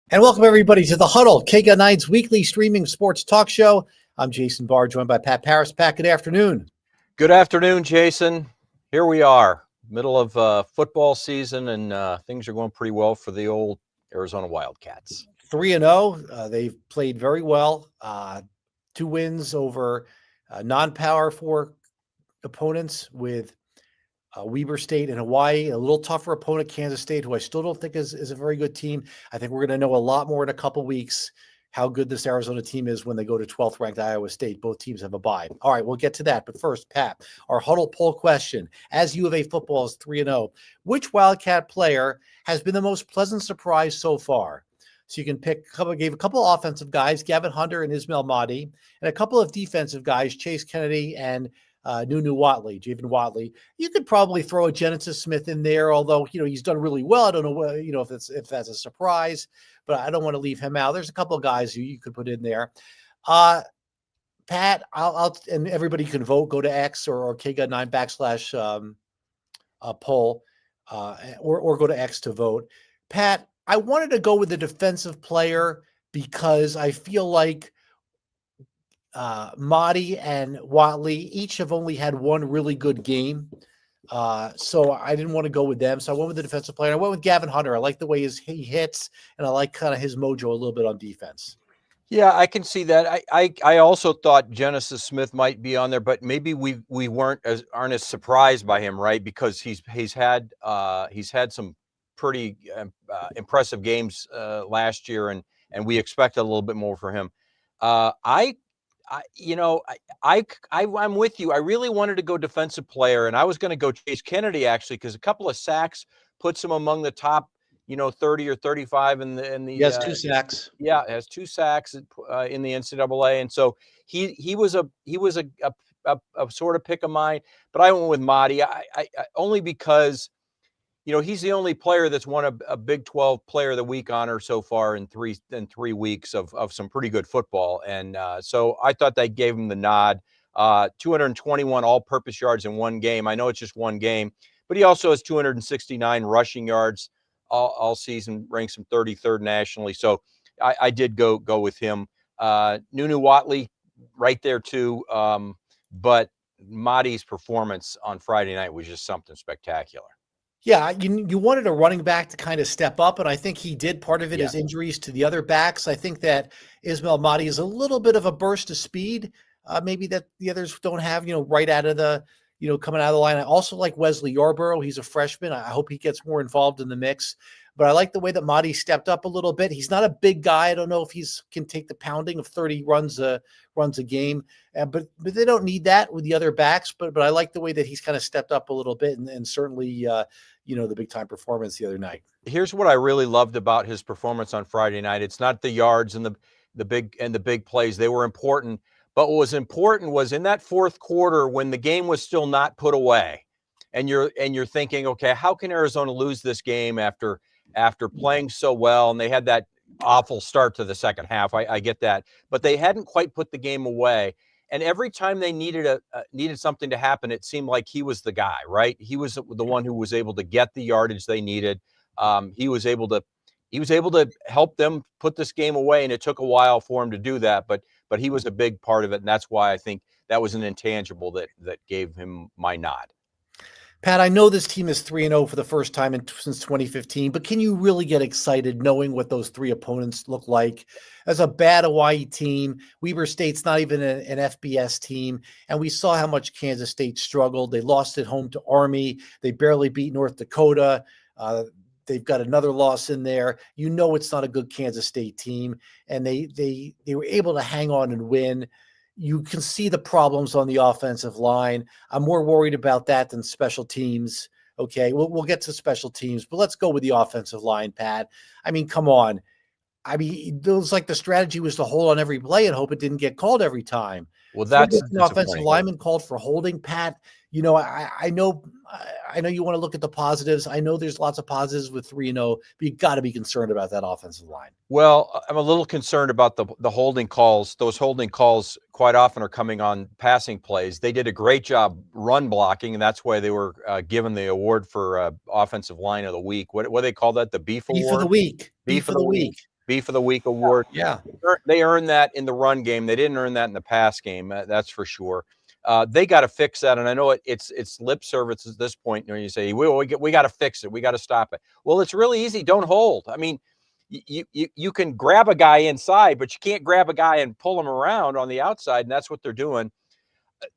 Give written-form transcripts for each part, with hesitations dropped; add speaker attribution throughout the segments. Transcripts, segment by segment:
Speaker 1: And welcome everybody to the Huddle, KGUN9's weekly streaming sports talk show. I'm Jason Barr, joined by Pat Parris. Pat, good afternoon.
Speaker 2: Good afternoon, Jason. Here we are, middle of football season, and things are going pretty well for the old Arizona Wildcats.
Speaker 1: 3-0. They've played very well. 2 wins over non-Power 4 opponents with Weber State and Hawaii. A little tougher opponent, Kansas State, who I still don't think is a very good team. I think we're going to know a lot more in a couple weeks how good this Arizona team is when they go to 12th ranked Iowa State. Both teams have a bye. All right, we'll get to that. But first, Pat, our Huddle poll question. As U of A football is 3-0, which Wildcat player has been the most pleasant surprise so far? So you can pick, gave a couple of offensive guys, Gavin Hunter and Ismail Mahdi, and a couple of defensive guys, Chase Kennedy and Javen Watley. You could probably throw a Genesis Smith in there, although he's done really well. I don't know if that's a surprise, but I don't want to leave him out. There's a couple of guys who you could put in there. Pat, I'll and everybody can vote. Go to X or KGUN9 / poll, or go to X to vote. Pat, I wanted to go with the defensive player because I feel like Mahdi and Watley each have only had one really good game. So I didn't want to go with them. So I went with the defensive player. I went with Gavin Hunter. I like the way he hits, and I like kind of his mojo a little bit on defense.
Speaker 2: Yeah, I can see that. I also thought Genesis Smith might be on there, but maybe we aren't as surprised by him, right? Because he's had some pretty impressive games last year, and we expect a little bit more for him. I'm with you. I really wanted to go defensive player, and I was going to go Chase Kennedy actually, because a couple of sacks puts him among the top, 30 or 35 in the.
Speaker 1: He has 2 sacks.
Speaker 2: Yeah, has 2 sacks in the NCAA, and so he was a sort of pick of mine. But I went with Mahdi. I only because he's the only player that's won a Big 12 Player of the Week honor so far in three weeks of some pretty good football. And so I thought they gave him the nod. 221 all-purpose yards in one game. I know it's just one game, but he also has 269 rushing yards all season, ranks him 33rd nationally. So I did go with him. Nunu Watley right there too. But Mahdi's performance on Friday night was just something spectacular.
Speaker 1: Yeah, you wanted a running back to kind of step up, and I think he did. Part of it is injuries to the other backs. I think that Ismail Mahdi is a little bit of a burst of speed, maybe that the others don't have, right out of the, coming out of the line. I also like Wesley Yarborough. He's a freshman. I hope he gets more involved in the mix. But I like the way that Mahdi stepped up a little bit. He's not a big guy. I don't know if can take the pounding of 30 runs a game, but they don't need that with the other backs. But I like the way that he's kind of stepped up a little bit, and certainly the big time performance the other night.
Speaker 2: Here's what I really loved about his performance on Friday night. It's not the yards and the big plays. They were important, but what was important was in that fourth quarter when the game was still not put away, and you're thinking, okay, how can Arizona lose this game after playing so well? And they had that awful start to the second half. I get that, but they hadn't quite put the game away. And every time they needed something to happen, it seemed like he was the guy, right? He was the one who was able to get the yardage they needed. He was able to help them put this game away, and it took a while for him to do that. But he was a big part of it, and that's why I think that was an intangible that gave him my nod.
Speaker 1: Pat, I know this team is 3-0 for the first time since 2015, but can you really get excited knowing what those 3 opponents look like? As a bad Hawaii team, Weber State's not even an FBS team, and we saw how much Kansas State struggled. They lost at home to Army. They barely beat North Dakota. They've got another loss in there. It's not a good Kansas State team, and they were able to hang on and win. You can see the problems on the offensive line. I'm more worried about that than special teams. Okay, we'll get to special teams, but let's go with the offensive line, Pat. I mean, come on. I mean, it was like the strategy was to hold on every play and hope it didn't get called every time.
Speaker 2: Well, that's
Speaker 1: an offensive lineman called for holding, Pat. I know you want to look at the positives. I know there's lots of positives with 3-0, but you got to be concerned about that offensive line.
Speaker 2: Well, I'm a little concerned about the holding calls. Those holding calls quite often are coming on passing plays. They did a great job run blocking, and that's why they were given the award for offensive line of the week. What do they call that? The Beef Award?
Speaker 1: Beef of the week. Beef of the week.
Speaker 2: Beef of the Week award.
Speaker 1: Yeah.
Speaker 2: They earned that in the run game. They didn't earn that in the pass game. That's for sure. They got to fix that, and I know it's lip service at this point. When you say we got to fix it, we got to stop it. Well, it's really easy. Don't hold. I mean, you can grab a guy inside, but you can't grab a guy and pull him around on the outside, and that's what they're doing.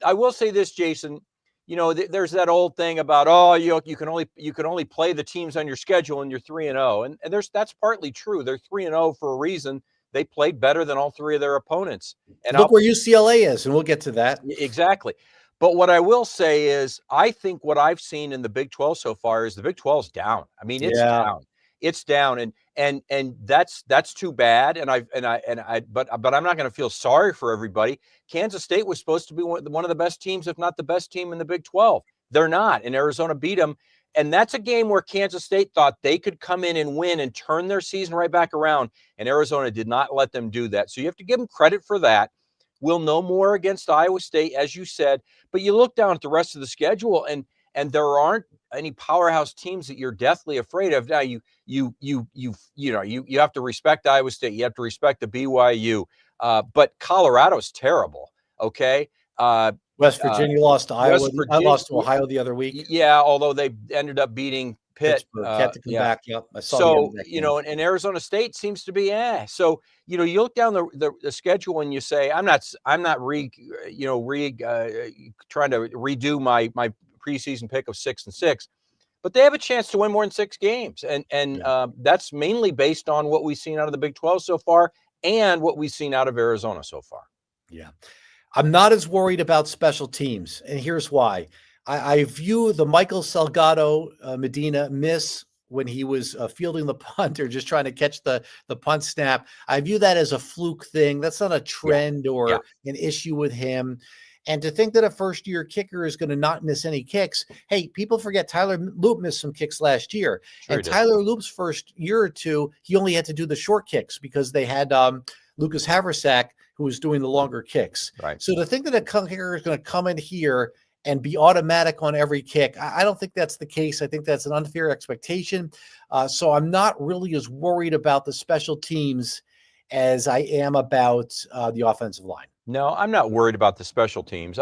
Speaker 2: I will say this, Jason. There's that old thing about you can only play the teams on your schedule, and you're 3-0, and that's partly true. They're 3-0 for a reason. They played better than all three of their opponents. And
Speaker 1: look where UCLA is, and we'll get to that.
Speaker 2: Exactly. But what I will say is, I think what I've seen in the Big 12 so far is the Big 12's down. I mean, it's down. It's down, and that's too bad. But I'm not going to feel sorry for everybody. Kansas State was supposed to be one of the best teams, if not the best team in the Big 12. They're not, and Arizona beat them. And that's a game where Kansas State thought they could come in and win and turn their season right back around, and Arizona did not let them do that. So you have to give them credit for that. We'll know more against Iowa State, as you said, but you look down at the rest of the schedule, and there aren't any powerhouse teams that you're deathly afraid of. Now you have to respect Iowa State, you have to respect the BYU, but Colorado's terrible. Okay.
Speaker 1: West Virginia lost to Iowa. I lost to Ohio the other week.
Speaker 2: Yeah, although they ended up beating Pitt.
Speaker 1: Had to come back. Yep. I saw
Speaker 2: so and Arizona State seems to be So you look down the schedule and you say, I'm not trying to redo my preseason pick of 6-6, but they have a chance to win more than 6 games, and that's mainly based on what we've seen out of the Big 12 so far and what we've seen out of Arizona so far.
Speaker 1: Yeah. I'm not as worried about special teams, and here's why. I view the Michael Salgado Medina miss when he was fielding the punt or just trying to catch the punt snap. I view that as a fluke thing. That's not a trend or an issue with him. And to think that a first-year kicker is going to not miss any kicks, hey, people forget Tyler Loop missed some kicks last year. Sure, and Tyler Loop's first year or two, he only had to do the short kicks because they had Lucas Haversack, who was doing the longer kicks.
Speaker 2: Right.
Speaker 1: So to think that a kicker is going to come in here and be automatic on every kick, I don't think that's the case. I think that's an unfair expectation. So I'm not really as worried about the special teams as I am about the offensive line.
Speaker 2: No, I'm not worried about the special teams.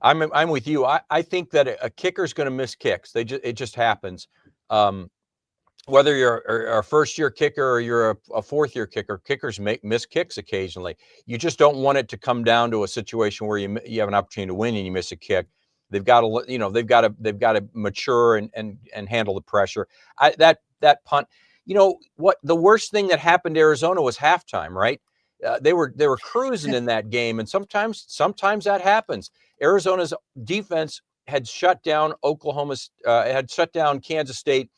Speaker 2: I'm with you. I think that a kicker is going to miss kicks. It just happens. Whether you're a first-year kicker or you're a fourth-year kicker, kickers miss kicks occasionally. You just don't want it to come down to a situation where you have an opportunity to win and you miss a kick. They've got to mature and handle the pressure. That punt. What the worst thing that happened to Arizona was halftime, right? They were cruising in that game, and sometimes that happens. Arizona's defense had shut down Kansas State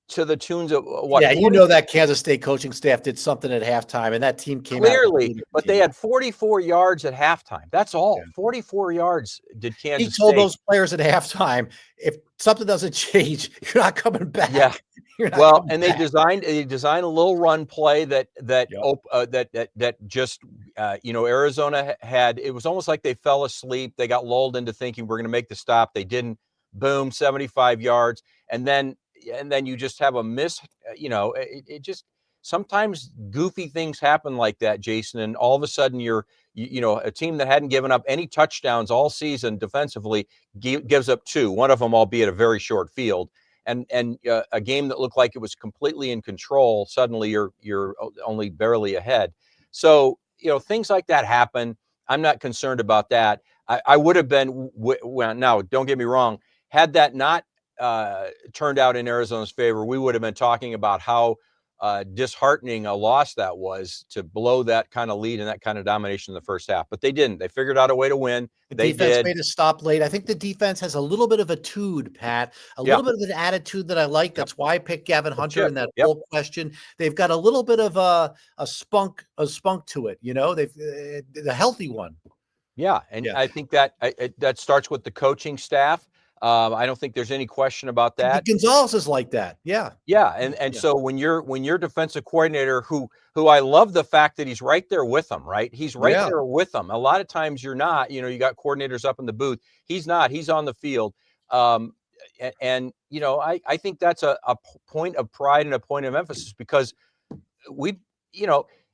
Speaker 2: to the tunes of what?
Speaker 1: Yeah, 40? That Kansas State coaching staff did something at halftime, and that team came
Speaker 2: clearly, but they had 44 yards at halftime. That's all. Yeah. 44 yards did Kansas State.
Speaker 1: He told those players at halftime, if something doesn't change, you're not coming back.
Speaker 2: Yeah. Well, and they designed a little run play that just Arizona had. It was almost like they fell asleep. They got lulled into thinking we're going to make the stop. They didn't. Boom, 75 yards, and then you just have a miss. It just sometimes goofy things happen like that, Jason, and all of a sudden you're a team that hadn't given up any touchdowns all season defensively gives up 2. One of them, albeit a very short field. And a game that looked like it was completely in control, suddenly you're only barely ahead. So things like that happen. I'm not concerned about that. I would have been. Now, don't get me wrong. Had that not turned out in Arizona's favor, we would have been talking about how disheartening a loss that was to blow that kind of lead and that kind of domination in the first half. But they didn't. They figured out a way to win.
Speaker 1: The defense made a stop late. I think the defense has a little bit of a tude, Pat, little bit of an attitude that I like. That's why I picked Gavin Hunter in that whole question. They've got a little bit of a spunk to it. They've the healthy one.
Speaker 2: Yeah, and I think that starts with the coaching staff. I don't think there's any question about that.
Speaker 1: Gonzalez is like that. Yeah.
Speaker 2: Yeah. And so when your defensive coordinator, who I love the fact that he's right there with them, right? He's right there with them. A lot of times you're not, you got coordinators up in the booth. He's not, he's on the field. I think that's a point of pride and a point of emphasis because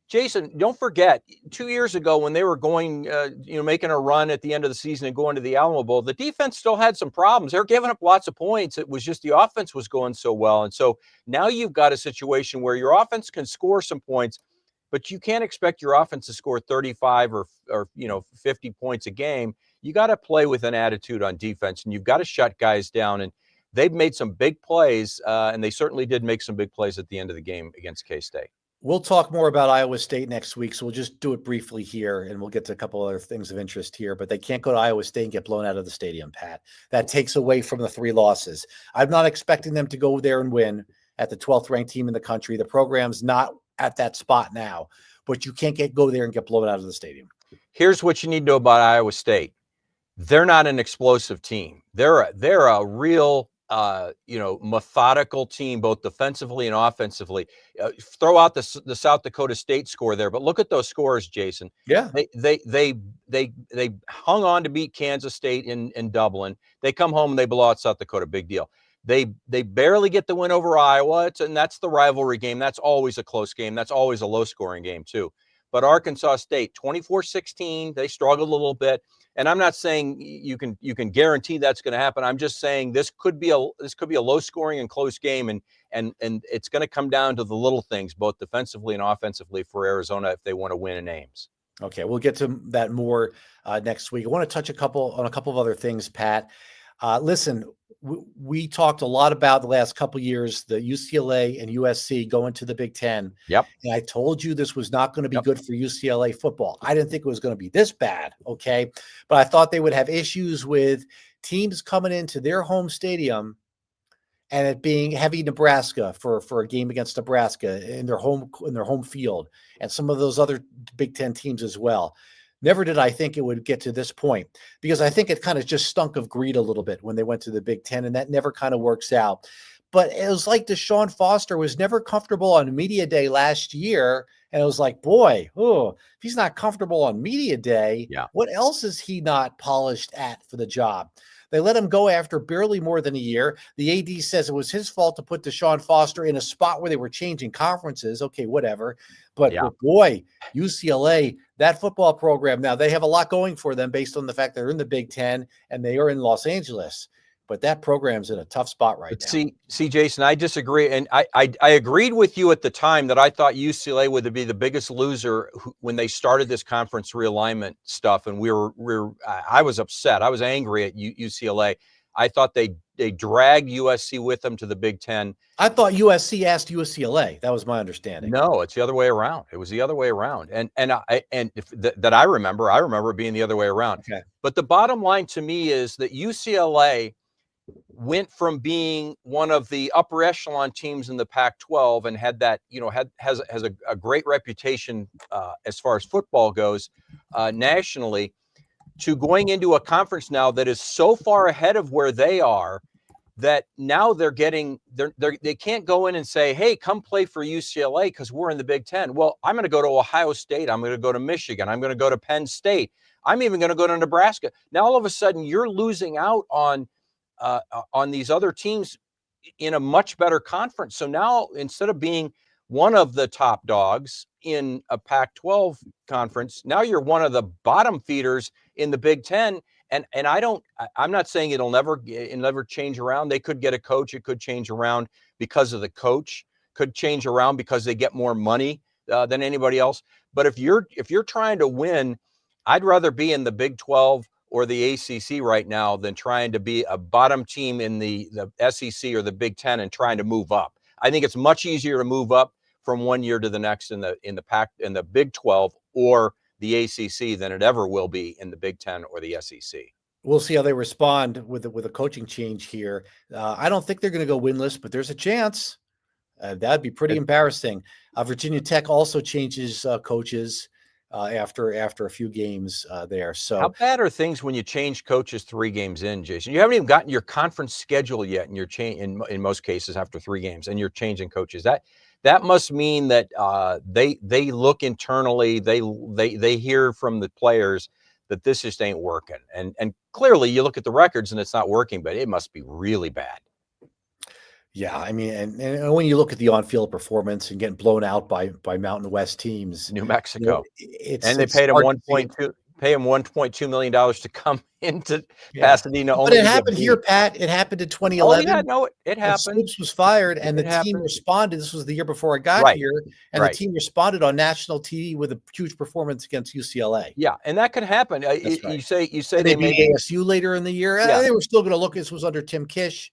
Speaker 2: Jason, don't forget 2 years ago when they were going, making a run at the end of the season and going to the Alamo Bowl, the defense still had some problems. They're giving up lots of points. It was just the offense was going so well. And so now you've got a situation where your offense can score some points, but you can't expect your offense to score 35 or 50 points a game. You got to play with an attitude on defense, and you've got to shut guys down. And they've made some big plays, and they certainly did make some big plays at the end of the game against K-State.
Speaker 1: We'll talk more about Iowa State next week, so we'll just do it briefly here, and we'll get to a couple other things of interest here. But they can't go to Iowa State and get blown out of the stadium, Pat. That takes away from the 3 losses. I'm not expecting them to go there and win at the 12th ranked team in the country. The program's not at that spot now, but you can't go there and get blown out of the stadium.
Speaker 2: Here's what you need to know about Iowa State. They're not an explosive team. They're a real methodical team, both defensively and offensively. Throw out the South Dakota State score there, but look at those scores, Jason.
Speaker 1: Yeah,
Speaker 2: they hung on to beat Kansas State in Dublin. They come home and they blow out South Dakota. Big deal. They barely get the win over Iowa, and that's the rivalry game. That's always a close game. That's always a low-scoring game too. But Arkansas State, 24-16, they struggled a little bit. And I'm not saying you can guarantee that's going to happen. I'm just saying this could be a low-scoring and close game, and it's going to come down to the little things, both defensively and offensively, for Arizona if they want to win in Ames.
Speaker 1: Okay, we'll get to that more next week. I want to touch on a couple of other things, Pat. Listen, we talked a lot about the last couple of years, the UCLA and USC going to the Big Ten.
Speaker 2: Yep.
Speaker 1: And I told you this was not going to be good for UCLA football. I didn't think it was going to be this bad, okay? But I thought they would have issues with teams coming into their home stadium and it being heavy Nebraska for a game against Nebraska in their home field, and some of those other Big Ten teams as well. Never did I think it would get to this point, because I think it kind of just stunk of greed a little bit when they went to the Big Ten, and that never kind of works out. But it was like Deshaun Foster was never comfortable on media day last year. And it was like, boy, if he's not comfortable on media day, what else is he not polished at for the job? They let him go after barely more than a year. The AD says it was his fault to put Deshaun Foster in a spot where they were changing conferences. Okay, whatever. But boy, UCLA, that football program, now they have a lot going for them based on the fact they're in the Big Ten and they are in Los Angeles. But that program's in a tough spot right now.
Speaker 2: See, Jason, I disagree. And I agreed with you at the time that I thought UCLA would be the biggest loser when they started this conference realignment stuff. And I was upset. I was angry at UCLA. I thought they dragged USC with them to the Big Ten.
Speaker 1: I thought USC asked UCLA. That was my understanding.
Speaker 2: No, it's the other way around. It was the other way around. And I remember it being the other way around.
Speaker 1: Okay.
Speaker 2: But the bottom line to me is that UCLA went from being one of the upper echelon teams in the Pac-12 and had that, has a great reputation as far as football goes nationally, to going into a conference now that is so far ahead of where they are that now they can't go in and say, hey, come play for UCLA because we're in the Big Ten. Well, I'm going to go to Ohio State. I'm going to go to Michigan. I'm going to go to Penn State. I'm even going to go to Nebraska. Now, all of a sudden, you're losing out on these other teams in a much better conference. So now, instead of being one of the top dogs in a Pac-12 conference, now you're one of the bottom feeders in the Big Ten. And I'm not saying it'll never change around. They could get a coach. It could change around because of the coach, could change around because they get more money than anybody else. But if you're trying to win, I'd rather be in the Big 12 or the ACC right now than trying to be a bottom team in the SEC or the Big Ten and trying to move up. I think it's much easier to move up from one year to the next in the Big 12 or the ACC than it ever will be in the Big Ten or the SEC.
Speaker 1: We'll see how they respond with a coaching change here. I don't think they're going to go winless, but there's a chance. That'd be pretty embarrassing. Virginia Tech also changes coaches after a few games there. So
Speaker 2: how bad are things when you change coaches 3 games in, Jason? You haven't even gotten your conference schedule yet, and you're in most cases after 3 games, and you're changing coaches. That must mean that they look internally, they hear from the players that this just ain't working, and clearly you look at the records and it's not working, but it must be really bad.
Speaker 1: Yeah, I mean, and when you look at the on-field performance and getting blown out by Mountain West teams,
Speaker 2: New
Speaker 1: you know,
Speaker 2: Mexico. And they
Speaker 1: it's
Speaker 2: paid him
Speaker 1: hard to see.
Speaker 2: $1.2 million to come into
Speaker 1: Yeah,
Speaker 2: Pasadena
Speaker 1: but
Speaker 2: only
Speaker 1: it
Speaker 2: to get
Speaker 1: happened here,
Speaker 2: beat.
Speaker 1: Pat. It happened in
Speaker 2: Oh, yeah,
Speaker 1: 2011.
Speaker 2: no, it
Speaker 1: And
Speaker 2: happened.
Speaker 1: Stoops was fired, and the
Speaker 2: It
Speaker 1: team
Speaker 2: happened.
Speaker 1: responded. This was the year before I got
Speaker 2: Right,
Speaker 1: here, and the
Speaker 2: right.
Speaker 1: team responded on national TV with a huge performance against UCLA.
Speaker 2: Yeah, and that could happen.
Speaker 1: That's right.
Speaker 2: You say
Speaker 1: And they
Speaker 2: they
Speaker 1: beat
Speaker 2: made
Speaker 1: ASU later in the year.
Speaker 2: yeah,
Speaker 1: They were still going to look. This was under Tim Kish.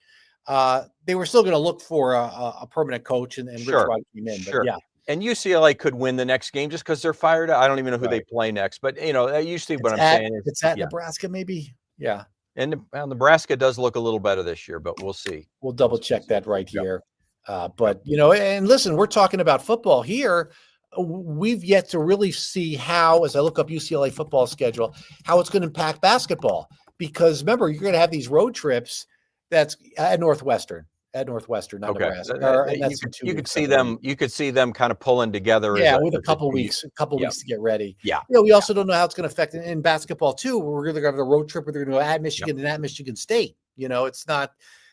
Speaker 1: They were still going to look for a permanent coach, and Rich
Speaker 2: sure,
Speaker 1: Rod came in. But
Speaker 2: sure.
Speaker 1: yeah,
Speaker 2: And UCLA could win the next game just because they're fired. I don't even know who they
Speaker 1: right.
Speaker 2: play next, but you see what
Speaker 1: It's
Speaker 2: I'm
Speaker 1: at
Speaker 2: saying is,
Speaker 1: it's at
Speaker 2: yeah.
Speaker 1: Nebraska, maybe. Yeah,
Speaker 2: And Nebraska does look a little better this year, but we'll see.
Speaker 1: we'll double check that right
Speaker 2: Yep,
Speaker 1: here.
Speaker 2: yep.
Speaker 1: But and listen, we're talking about football here. We've yet to really see how, as I look up UCLA football schedule, how it's going to impact basketball. Because remember, you're going to have these road trips. That's at Northwestern, not
Speaker 2: Okay.
Speaker 1: Nebraska. And that's in 2
Speaker 2: You could
Speaker 1: weeks, I
Speaker 2: see
Speaker 1: believe.
Speaker 2: them kind of pulling together
Speaker 1: Yeah, with a
Speaker 2: as a
Speaker 1: couple
Speaker 2: team.
Speaker 1: weeks,
Speaker 2: Yeah.
Speaker 1: to get ready.
Speaker 2: Yeah.
Speaker 1: We also don't know how it's going to affect in basketball too. We're going to go to the road trip. We're going to go at
Speaker 2: Yep.
Speaker 1: Michigan and at Michigan State. It's not,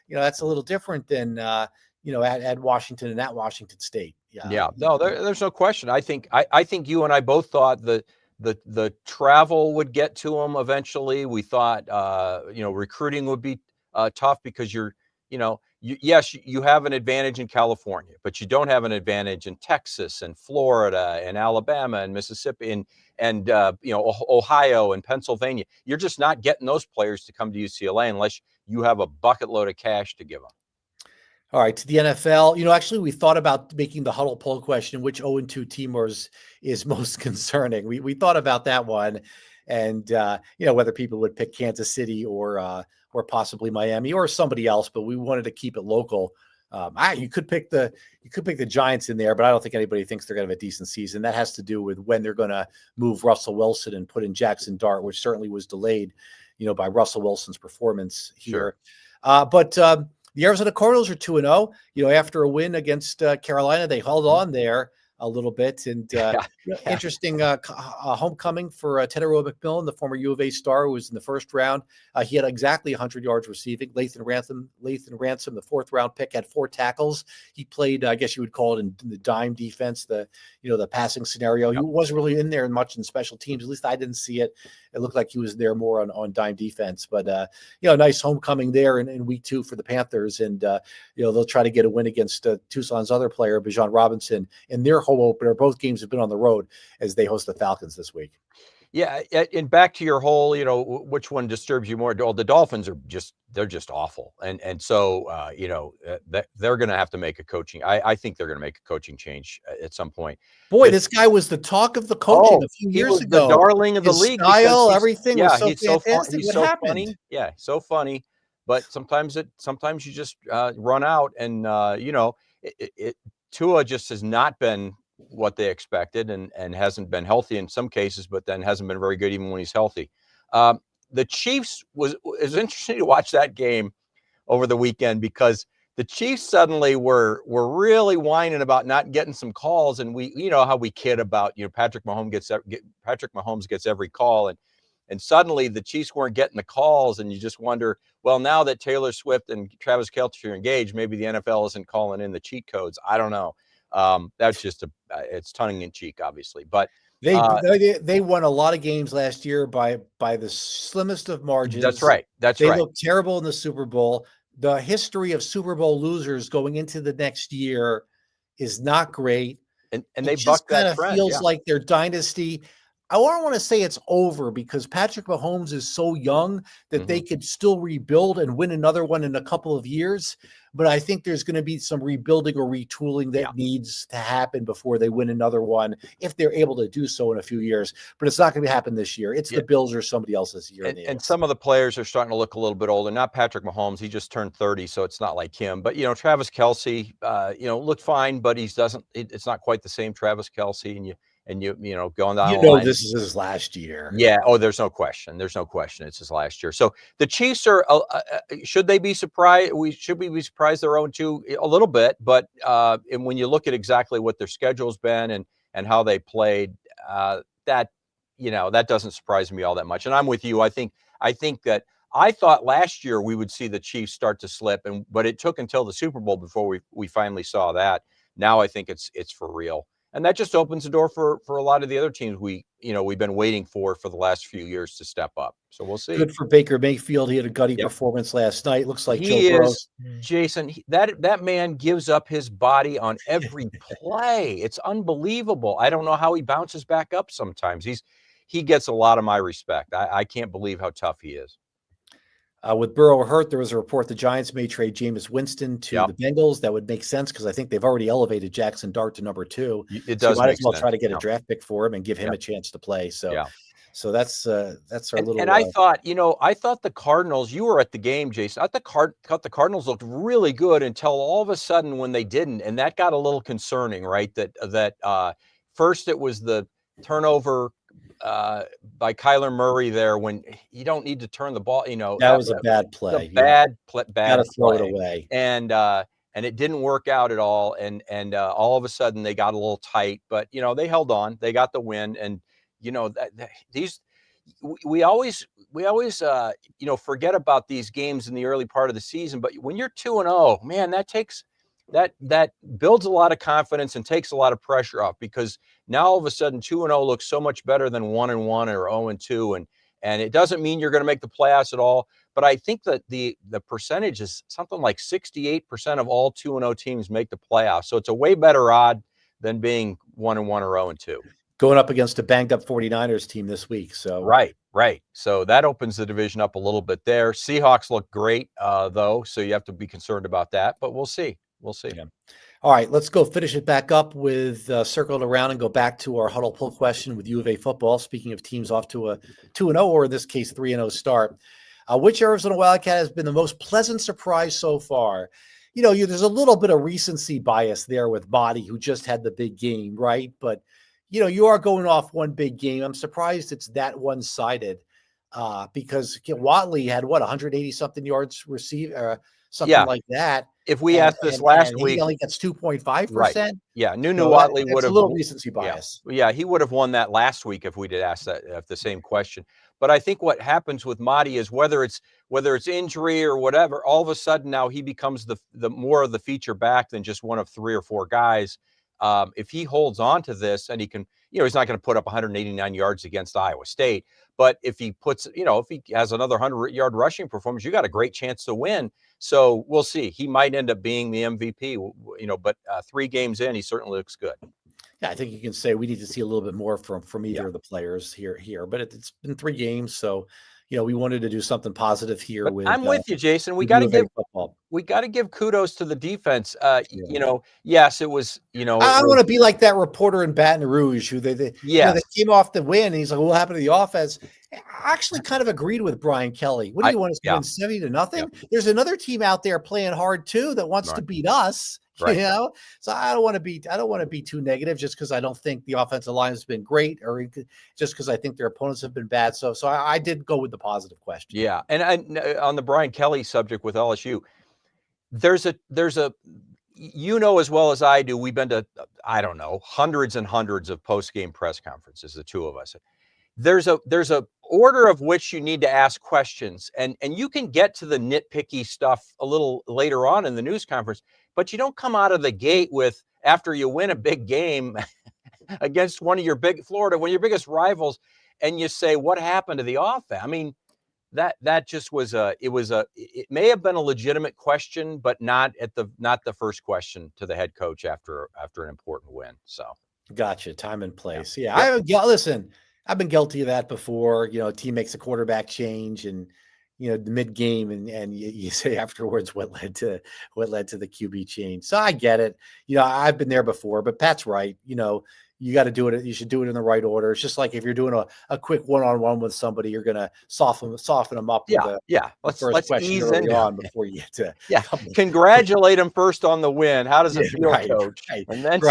Speaker 1: that's a little different than at Washington and at Washington State.
Speaker 2: Yeah. No, there's no question. I think you and I both thought the travel would get to them eventually. We thought recruiting would be tough because yes, you have an advantage in California, but you don't have an advantage in Texas and Florida and Alabama and Mississippi and Ohio and Pennsylvania. You're just not getting those players to come to UCLA unless you have a bucket load of cash to give them.
Speaker 1: All right, to the NFL. Actually, we thought about making the Huddle poll question, which 0-2 team is most concerning. We thought about that one, and whether people would pick Kansas City or possibly Miami or somebody else, but we wanted to keep it local. You could pick the Giants in there, but I don't think anybody thinks they're going to have a decent season. That has to do with when they're going to move Russell Wilson and put in Jackson Dart, which certainly was delayed, by Russell Wilson's performance here.
Speaker 2: Sure.
Speaker 1: But the Arizona Cardinals are 2-0. After a win against Carolina, they held on there a little bit. And interesting homecoming for Teteroa McMillan, the former U of A star, who was in the first round. He had exactly 100 yards receiving. Lathan Ransom, the fourth round pick, had 4 tackles. He played, I guess you would call it, in the dime defense, the passing scenario. He wasn't really in there much in special teams. At least I didn't see it. It looked like he was there more on dime defense. But nice homecoming there in week 2 for the Panthers, and they'll try to get a win against Tucson's other player, Bijan Robinson, in their home opener. Both games have been on the road as they host the Falcons this week.
Speaker 2: Yeah, and back to your whole, which one disturbs you more? Well, the Dolphins they're just awful, and so they're going to have to make a coaching. I think they're going to make a coaching change at some point.
Speaker 1: Boy, this guy was the talk of the coaching a few years ago.
Speaker 2: The darling of the league.
Speaker 1: Style, everything was so
Speaker 2: he's
Speaker 1: fantastic.
Speaker 2: He's so funny. Yeah, so funny. But sometimes you just run out, and Tua just has not been what they expected and hasn't been healthy in some cases, but then hasn't been very good even when he's healthy. The Chiefs it was interesting to watch that game over the weekend because the Chiefs suddenly were really whining about not getting some calls, and we how we kid about Patrick Mahomes gets every call, and suddenly the Chiefs weren't getting the calls, and you just wonder, well, now that Taylor Swift and Travis Kelce are engaged, maybe the NFL isn't calling in the cheat codes. I don't know. That's just it's tongue in cheek, obviously, but
Speaker 1: they won a lot of games last year by the slimmest of margins.
Speaker 2: That's right.
Speaker 1: They looked terrible in the Super Bowl. The history of Super Bowl losers going into the next year is not great.
Speaker 2: And they bucked that trend.
Speaker 1: Feels like their dynasty. I don't want to say it's over because Patrick Mahomes is so young that they could still rebuild and win another one in a couple of years. But I think there's going to be some rebuilding or retooling that needs to happen before they win another one, if they're able to do so in a few years. But it's not going to happen this year. It's the Bills or somebody else this year.
Speaker 2: And some of the players are starting to look a little bit older. Not Patrick Mahomes. He just turned 30, so it's not like him. But, Travis Kelce, looked fine, but it's not quite the same Travis Kelce. And going down the line.
Speaker 1: This is his last year.
Speaker 2: Yeah. Oh, there's no question. It's his last year. So the Chiefs are. Should they be surprised? Should we be surprised they're 0-2 a little bit? But and when you look at exactly what their schedule's been and how they played, that doesn't surprise me all that much. And I'm with you. I think that I thought last year we would see the Chiefs start to slip, but it took until the Super Bowl before we finally saw that. Now I think it's for real. And that just opens the door for a lot of the other teams we've been waiting for the last few years to step up. So we'll see.
Speaker 1: Good for Baker Mayfield. He had a gutty performance last night. Looks like Joe Burrow.
Speaker 2: Jason, that man gives up his body on every play. It's unbelievable. I don't know how he bounces back up sometimes. He gets a lot of my respect. I can't believe how tough he is.
Speaker 1: With Burrow hurt, there was a report the Giants may trade Jameis Winston to the Bengals. That would make sense because I think they've already elevated Jackson Dart to number 2.
Speaker 2: It does.
Speaker 1: So you might as well try to get a draft pick for him and give him a chance to play. So, so that's our little.
Speaker 2: And I thought, the Cardinals. You were at the game, Jason. I thought the Cardinals looked really good until all of a sudden when they didn't, and that got a little concerning, right? That first it was the turnover by Kyler Murray there when you don't need to turn the ball,
Speaker 1: that was a bad play.
Speaker 2: Bad
Speaker 1: Gotta throw it away.
Speaker 2: And it didn't work out at all. And all of a sudden they got a little tight, but they held on, they got the win. And we always forget about these games in the early part of the season, but when you're 2-0, man, that builds a lot of confidence and takes a lot of pressure off, because now all of a sudden 2-0 looks so much better than 1-1 or 0-2. And it doesn't mean you're going to make the playoffs at all. But I think that the percentage is something like 68% of all 2-0 teams make the playoffs. So it's a way better odd than being 1-1 or 0-2.
Speaker 1: Going up against a banged up 49ers team this week. So
Speaker 2: right. So that opens the division up a little bit there. Seahawks look great, though. So you have to be concerned about that. But we'll see. Yeah.
Speaker 1: All right, let's go finish it back up with circle it around and go back to our huddle pull question with U of A football. Speaking of teams off to a 2-0, or in this case, 3-0 start, which Arizona Wildcat has been the most pleasant surprise so far? There's a little bit of recency bias there with Body, who just had the big game, right? But, you are going off one big game. I'm surprised it's that one-sided because Watley had, 180-something yards received, something like that.
Speaker 2: If we asked this last week,
Speaker 1: he only gets 2.5%.
Speaker 2: Right. Yeah, Nunu Watley would have
Speaker 1: a little recency bias.
Speaker 2: Yeah, he would have won that last week if we did ask the same question. But I think what happens with Mahdi is whether it's injury or whatever, all of a sudden now he becomes the more of the feature back than just one of 3 or 4 guys. If he holds on to this and he can, he's not going to put up 189 yards against Iowa State, but if he puts, if he has another 100-yard rushing performance, you got a great chance to win. So we'll see. He might end up being the MVP, but 3 games in, he certainly looks good.
Speaker 1: Yeah, I think you can say we need to see a little bit more from either of the players here. But it's been 3 games, so we wanted to do something positive here.
Speaker 2: I'm with you, Jason. We got to give kudos to the defense. Yes, it was.
Speaker 1: I want to be like that reporter in Baton Rouge who they came off the win, and he's like, "What happened to the offense?" I actually kind of agreed with Brian Kelly. What do you want us to win 70-0? Yeah. There's another team out there playing hard too that wants to beat us. Right. So I don't want to be too negative just because I don't think the offensive line has been great, or just because I think their opponents have been bad. So I did go with the positive question.
Speaker 2: Yeah, and on the Brian Kelly subject with LSU, there's a as well as I do, we've been to hundreds and hundreds of post-game press conferences, the two of us. There's a order of which you need to ask questions, and you can get to the nitpicky stuff a little later on in the news conference, but you don't come out of the gate with, after you win a big game against one of your biggest rivals, and you say, what happened to the offense? I mean, that just was it may have been a legitimate question, but not the first question to the head coach after an important win. So
Speaker 1: gotcha. Time and place. Yeah. Listen, I've been guilty of that before. A team makes a quarterback change and the mid game, and you say afterwards what led to the QB change. So I get it. I've been there before, but Pat's right. You got to do it. You should do it in the right order. It's just like if you're doing a quick one-on-one with somebody, you're going to soften them up. Let's ease on before you get to.
Speaker 2: Yeah. Congratulate them first on the win. How does it feel, Coach?
Speaker 1: Right. And then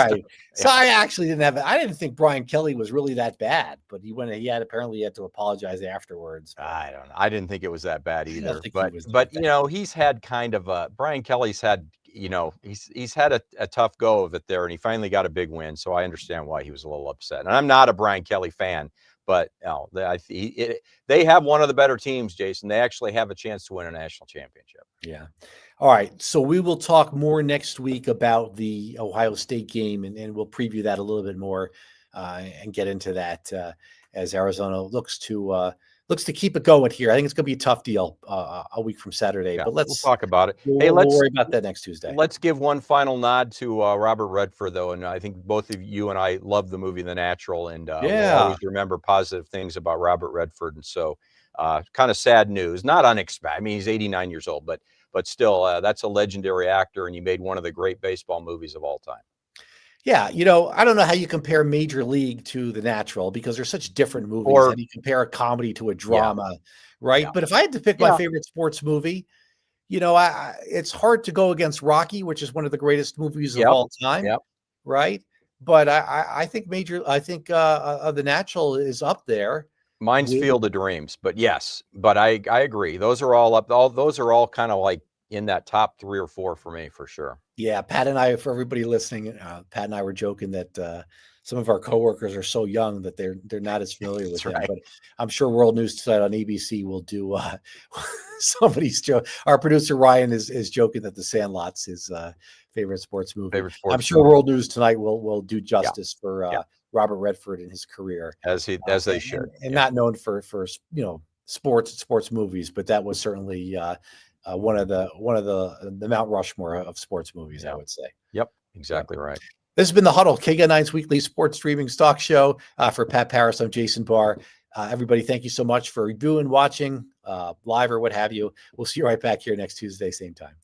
Speaker 1: So I actually I didn't think Brian Kelly was really that bad, but he had to apologize afterwards.
Speaker 2: I don't know. I didn't think it was that bad either. But he's had kind of Brian Kelly's had. He's had a tough go of it there, and he finally got a big win. So I understand why he was a little upset. And I'm not a Brian Kelly fan, But no, they have one of the better teams, Jason. They actually have a chance to win a national championship.
Speaker 1: Yeah. All right. So we will talk more next week about the Ohio State game, and we'll preview that a little bit more and get into that as Arizona looks to keep it going here. I think it's going to be a tough deal a week from Saturday,
Speaker 2: Yeah,
Speaker 1: but
Speaker 2: we'll talk about it.
Speaker 1: We'll worry about that next Tuesday.
Speaker 2: Let's give one final nod to Robert Redford, though, and I think both of you and I love the movie The Natural, and we'll always remember positive things about Robert Redford. And so, kind of sad news, not unexpected. I mean, he's 89 years old, but still, that's a legendary actor, and he made one of the great baseball movies of all time.
Speaker 1: Yeah, I don't know how you compare Major League to The Natural because they're such different movies. How do you compare a comedy to a drama, right? Yeah. But if I had to pick my favorite sports movie, it's hard to go against Rocky, which is one of the greatest movies of all time, right? But I think The Natural is up there.
Speaker 2: Mine's Field of Dreams, but yes, but I agree. Those are all up. Those are all kind of like in that top 3 or 4 for me, for sure.
Speaker 1: Yeah, Pat and I, for everybody listening, Pat and I were joking that some of our coworkers are so young that they're not as familiar with him. But I'm sure World News Tonight on ABC will do somebody's joke. Our producer Ryan is joking that The Sandlot's his favorite sports movie. I'm sure World News Tonight will do justice for Robert Redford in his careir,
Speaker 2: as they should,
Speaker 1: and not known for sports movies, but that was certainly one of the Mount Rushmore of sports movies, I would say.
Speaker 2: Yep, exactly right.
Speaker 1: This has been the Huddle, KGUN9's weekly sports streaming stock show. For Pat Parris, I'm Jason Barr. Everybody, thank you so much for reviewing, watching live or what have you. We'll see you right back here next Tuesday, same time.